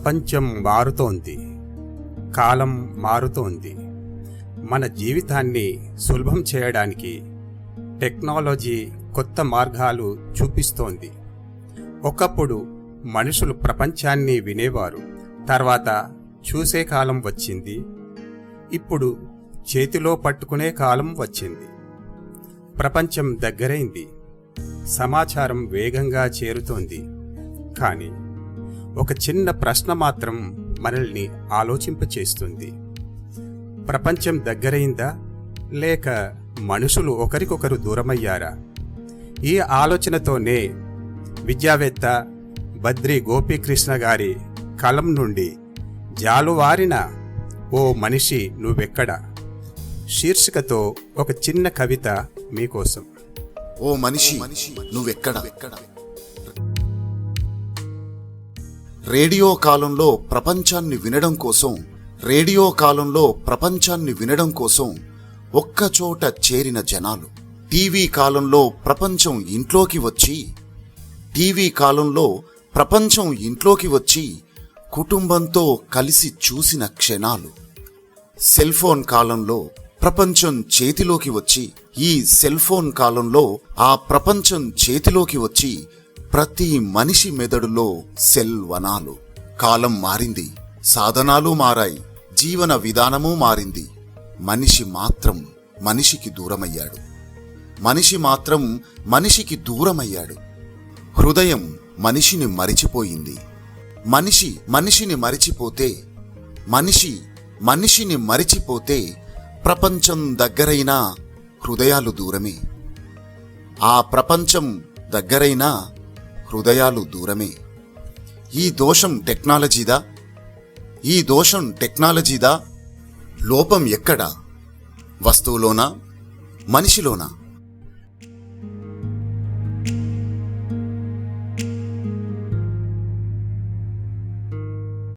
ప్రపంచం మారుతోంది, కాలం మారుతోంది. మన జీవితాన్ని సులభం చేయడానికి టెక్నాలజీ కొత్త మార్గాలు చూపిస్తోంది. ఒకప్పుడు మనుషులు ప్రపంచాన్ని వినేవారు, తర్వాత చూసే కాలం వచ్చింది. ఇప్పుడు చేతిలో పట్టుకునే కాలం వచ్చింది. ప్రపంచం దగ్గరైంది, సమాచారం వేగంగా చేరుతోంది. కానీ ఒక చిన్న ప్రశ్న మాత్రం మనల్ని ఆలోచింపచేస్తుంది. ప్రపంచం దగ్గరైందా, లేక మనుషులు ఒకరికొకరు దూరమయ్యారా? ఈ ఆలోచనతోనే విద్యావేత్త బద్రి గోపీకృష్ణ గారి కలం నుండి జాలువారిన ఓ మనిషి నువ్వెక్కడ శీర్షికతో ఒక చిన్న కవిత మీకోసం. ఓ మనిషి నువ్వెక్కడ. రేడియో కాలంలో ప్రపంచాన్ని వినడం కోసం ఒక్కచోట చేరిన జనాలు. టీవీ కాలంలో ప్రపంచం ఇంట్లోకి వచ్చి కుటుంబంతో కలిసి చూసిన క్షణాలు. సెల్ ఫోన్ కాలంలో ప్రపంచం చేతిలోకి వచ్చి ఆ ప్రపంచం చేతిలోకి వచ్చి ప్రతి మనిషి మెదడులో సెల్ వనాలు. కాలం మారింది, సాధనాలు మారాయి, జీవన విధానము మారింది. మనిషి మాత్రం మనిషికి దూరమయ్యాడు. హృదయం మనిషిని మరిచిపోయింది. మనిషిని మరిచిపోతే ప్రపంచం దగ్గరైనా హృదయాలు దూరమే. ఆ ప్రపంచం దగ్గరైనా హృదయాలు దూరమే. ఈ దోషం టెక్నాలజీదా? లోపం ఎక్కడా? వస్తువులోనా, మనిషిలోనా?